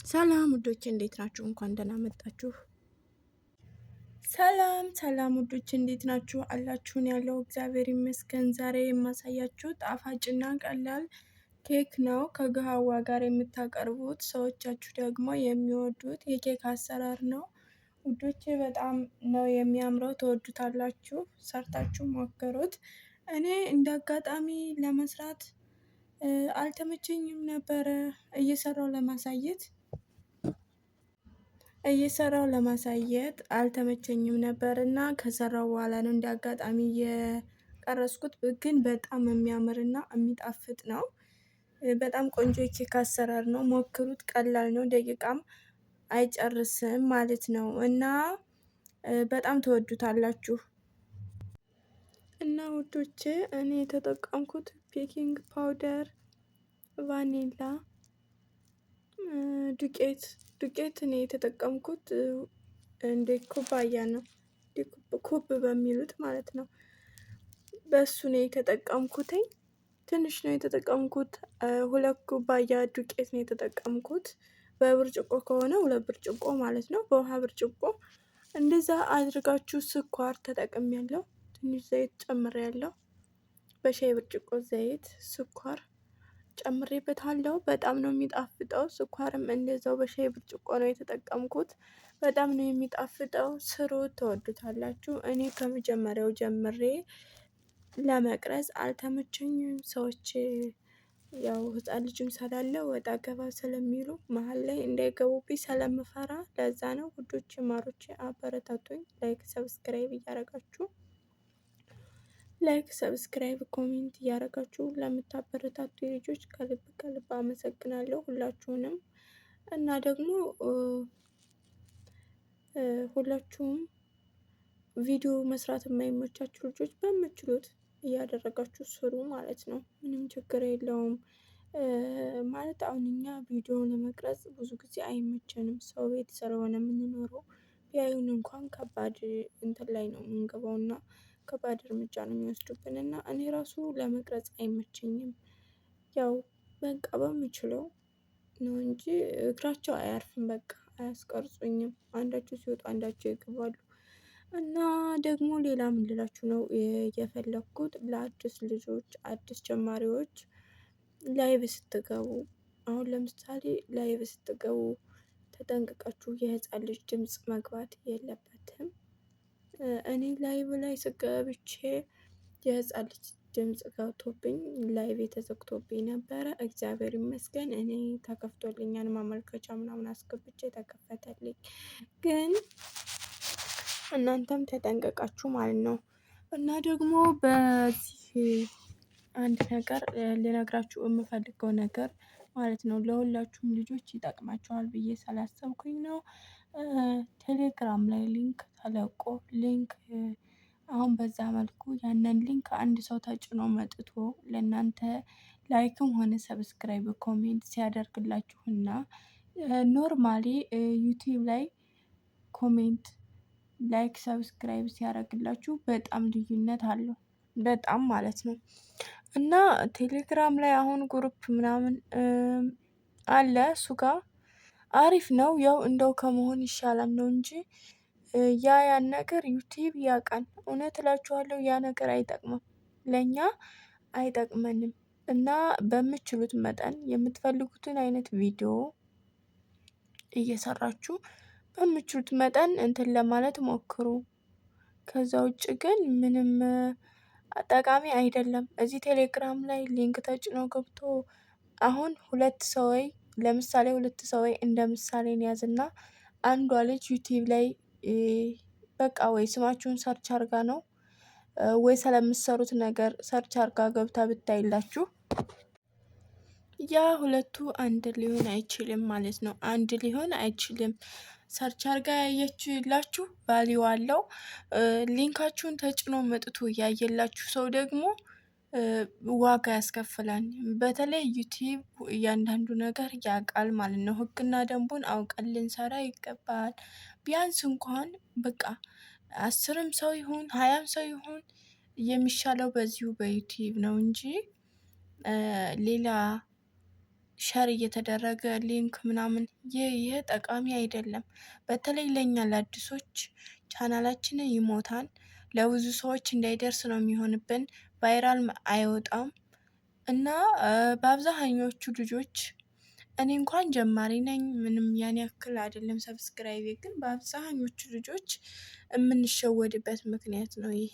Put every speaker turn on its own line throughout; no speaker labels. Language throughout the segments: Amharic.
ሰላም ውዶች እንዴት ናችሁ? እንኳን ደህና መጣችሁ። ሰላም ውዶች እንዴት ናችሁ? አላችሁን? ያለው እግዚአብሔር ይመስገን። ዛሬ የማሳያችሁ ጣፋጭና ቀላል ኬክ ነው። ከገሃዋ ጋር የምታቀርቡት ሰዎቻችሁ ደግሞ የሚወዱት የኬክ አሰራር ነው። ውዶቼ በጣም ነው የሚያምረው፣ ተወዱታላችሁ። ሰርታችሁ ሞክሩት። እኔ እንደ አጋጣሚ ለመስራት አልተመቸኝም ነበረ እየሰራው ለማሳየት አልተመቸኝም ነበር እና ከሰራው በኋላ ነው እንደ አጋጣሚ የቀረስኩት። ግን በጣም የሚያምርና የሚጣፍጥ ነው። በጣም ቆንጆ የኬክ አሰራር ነው። ሞክሩት። ቀላል ነው፣ ደቂቃም አይጨርስም ማለት ነው እና በጣም ትወዱታላችሁ። እና ውዶቼ እኔ የተጠቀምኩት ቤኪንግ ፓውደር፣ ቫኒላ ዱቄት እኔ የተጠቀምኩት እንደ ኩባያ ነው፣ ኩብ በሚሉት ማለት ነው። በሱ ነው የተጠቀምኩትኝ። ትንሽ ነው የተጠቀምኩት። 2 ኩባያ ዱቄት ነው የተጠቀምኩት። በብርጭቆ ከሆነ 2 ብርጭቆ ማለት ነው። በውሃ ብርጭቆ እንደዛ አድርጋችሁ ስኳር ተጠቅሜያለሁ። ትንሽ ዘይት ጨምሬያለሁ። በሻይ ብርጭቆ ዘይት ስኳር ጨምሬበታለሁ። በጣም ነው የሚጣፍጠው። ስኳርም እንደዛው በሻይ ብርጭቆ ነው የተጠቀምኩት። በጣም ነው የሚጣፍጠው። ስሩት፣ ተወዱታላችሁ። እኔ ከመጀመሪያው ጀምሬ ለመቅረጽ አልተመቸኝም። ሰዎች ያው ህፃን ልጅም ስላለ ወጣ ገባ ስለሚሉ መሀል ላይ እንዳይገቡብኝ ስለምፈራ ለዛ ነው። ውዶች ማሮቼ አበረታቱኝ። ላይክ ሰብስክራይብ ኮሜንት እያደረጋችሁ ለምታበረታቱ ልጆች ከልብ ከልብ አመሰግናለሁ ሁላችሁንም። እና ደግሞ ሁላችሁም ቪዲዮ መስራት የማይመቻችሁ ልጆች በምችሉት እያደረጋችሁ ስሩ ማለት ነው። ምንም ችግር የለውም። ማለት አሁን እኛ ቪዲዮ ለመቅረጽ ብዙ ጊዜ አይመቸንም። ሰው ቤት ስለሆነ የምንኖረው ቢያዩን እንኳን ከባድ እንትን ላይ ነው የምንገባው እና ከባድ እርምጃ ነው የሚወስዱብን እና እኔ ራሱ ለመቅረጽ አይመቸኝም። ያው በቃ በምችለው ነው እንጂ እግራቸው አያርፍም። በቃ አያስቀርጹኝም። አንዳቸው ሲወጡ አንዳቸው ይገባሉ። እና ደግሞ ሌላ ምን ልላችሁ ነው የፈለኩት፣ ለአዲስ ልጆች አዲስ ጀማሪዎች ላይቭ ስትገቡ፣ አሁን ለምሳሌ ላይቭ ስትገቡ ተጠንቅቃችሁ የህፃን ልጅ ድምፅ መግባት የለበትም። እኔ ላይቭ ላይ ስገብቼ የህፃን ልጅ ድምፅ ገብቶብኝ ላይቭ ተዘግቶብኝ ነበረ። እግዚአብሔር ይመስገን እኔ ተከፍቶልኛል። ማመልከቻ ምናምን አስገብቼ ተከፈተልኝ። ግን እናንተም ተጠንቀቃችሁ ማለት ነው። እና ደግሞ በዚህ አንድ ነገር ልነግራችሁ የምፈልገው ነገር ማለት ነው ለሁላችሁም ልጆች ይጠቅማቸዋል ብዬ ስላሰብኩኝ ነው። ቴሌግራም ላይ ሊንክ ተለቆ አሁን በዛ መልኩ ያንን ሊንክ አንድ ሰው ተጭኖ መጥቶ ለእናንተ ላይክም ሆነ ሰብስክራይብ ኮሜንት ሲያደርግላችሁና ኖርማሊ ዩቲዩብ ላይ ኮሜንት ላይክ ሰብስክራይብ ሲያደርግላችሁ በጣም ልዩነት አለው። በጣም ማለት ነው። እና ቴሌግራም ላይ አሁን ግሩፕ ምናምን አለ። እሱ ጋር አሪፍ ነው። ያው እንደው ከመሆን ይሻላል ነው እንጂ ያን ነገር ዩቲዩብ ያውቃል። እውነት እላችኋለሁ ያ ነገር አይጠቅምም፣ ለእኛ አይጠቅመንም። እና በምችሉት መጠን የምትፈልጉትን አይነት ቪዲዮ እየሰራችሁ በምችሉት መጠን እንትን ለማለት ሞክሩ። ከዛ ውጭ ግን ምንም ጠቃሚ አይደለም። እዚህ ቴሌግራም ላይ ሊንክ ተጭኖ ገብቶ አሁን ለምሳሌ 2 ሰዎች እንደ ምሳሌ ያዝና አንዷ ልጅ ዩቲዩብ ላይ በቃ ወይ ስማችሁን ሰርች አርጋ ነው ወይ ስለምትሰሩት ነገር ሰርች አርጋ ገብታ ብታይላችሁ ያ ሁለቱ አንድ ሊሆን አይችልም ማለት ነው። አንድ ሊሆን አይችልም። ሰርች አርጋ ያየችላችሁ ቫልዩ አለው። ሊንካችሁን ተጭኖ መጥቶ ያየላችሁ ሰው ደግሞ ዋጋ ያስከፍላል። በተለይ ዩቲዩብ እያንዳንዱ ነገር ያውቃል ማለት ነው። ሕግና ደንቡን አውቀን ልንሰራ ይገባል። ቢያንስ እንኳን በቃ 10ም ሰው ይሁን 20ም ሰው ይሁን የሚሻለው በዚሁ በዩቲዩብ ነው እንጂ ሌላ ሸር እየተደረገ ሊንክ ምናምን ይህ ጠቃሚ አይደለም። በተለይ ለኛ ለአዲሶች ቻናላችንን ይሞታል። ለብዙ ሰዎች እንዳይደርስ ነው የሚሆንብን። ቫይራል አይወጣም እና በአብዛኞቹ ልጆች እኔ እንኳን ጀማሪ ነኝ፣ ምንም ያን ያክል አይደለም ሰብስክራይቤ፣ ግን በአብዛኞቹ ልጆች የምንሸወድበት ምክንያት ነው ይሄ።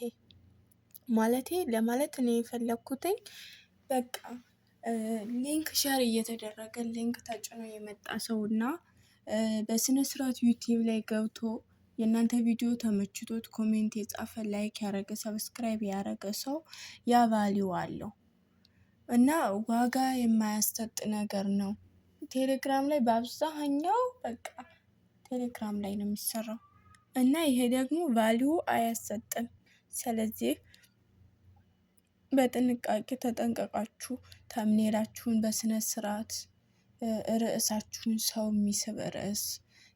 ማለቴ ለማለት እኔ የፈለኩትኝ በቃ ሊንክ ሸር እየተደረገ ሊንክ ተጭኖ የመጣ ሰው እና በስነ ስርዓት ዩቲዩብ ላይ ገብቶ የእናንተ ቪዲዮ ተመችቶት ኮሜንት የጻፈ ላይክ ያደረገ ሰብስክራይብ ያደረገ ሰው ያ ቫሊዩ አለው እና ዋጋ የማያሰጥ ነገር ነው። ቴሌግራም ላይ በአብዛኛው በቃ ቴሌግራም ላይ ነው የሚሰራው እና ይሄ ደግሞ ቫሊዩ አያሰጥም። ስለዚህ በጥንቃቄ ተጠንቀቃችሁ ተምኔላችሁን በስነ ስርዓት ርዕሳችሁን ሰው የሚስብ ርዕስ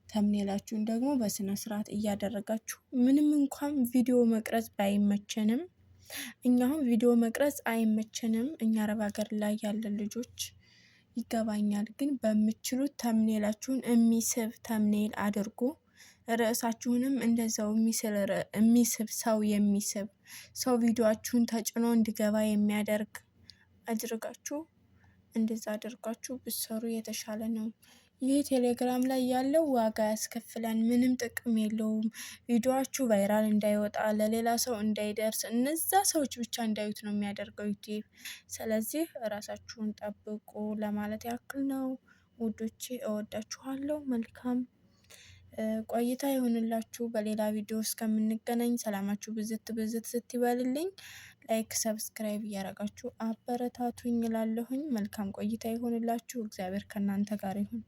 ተምኔላችሁን ደግሞ በስነ ስርዓት እያደረጋችሁ ምንም እንኳን ቪዲዮ መቅረጽ ባይመቸንም እኛ አሁን ቪዲዮ መቅረጽ አይመቸንም፣ እኛ አረብ ሀገር ላይ ያለን ልጆች ይገባኛል። ግን በምችሉት ተምኔላችሁን የሚስብ ተምኔል አድርጎ ርዕሳችሁንም እንደዛው የሚስብ ሰው ቪዲዮአችሁን ተጭኖ እንዲገባ የሚያደርግ አድርጋችሁ እንደዛ አድርጋችሁ ብትሰሩ የተሻለ ነው። ይህ ቴሌግራም ላይ ያለው ዋጋ ያስከፍላል፣ ምንም ጥቅም የለውም። ቪዲዮአችሁ ቫይራል እንዳይወጣ ለሌላ ሰው እንዳይደርስ እነዛ ሰዎች ብቻ እንዳዩት ነው የሚያደርገው ዩቲዩብ። ስለዚህ ራሳችሁን ጠብቁ ለማለት ያክል ነው። ውዶቼ እወዳችኋለሁ። መልካም ቆይታ ይሆንላችሁ። በሌላ ቪዲዮ እስከምንገናኝ ሰላማችሁ ብዝት ብዝት ይበልልኝ። ላይክ ሰብስክራይብ እያደረጋችሁ አበረታቱኝ እላለሁኝ። መልካም ቆይታ ይሆንላችሁ። እግዚአብሔር ከእናንተ ጋር ይሁን።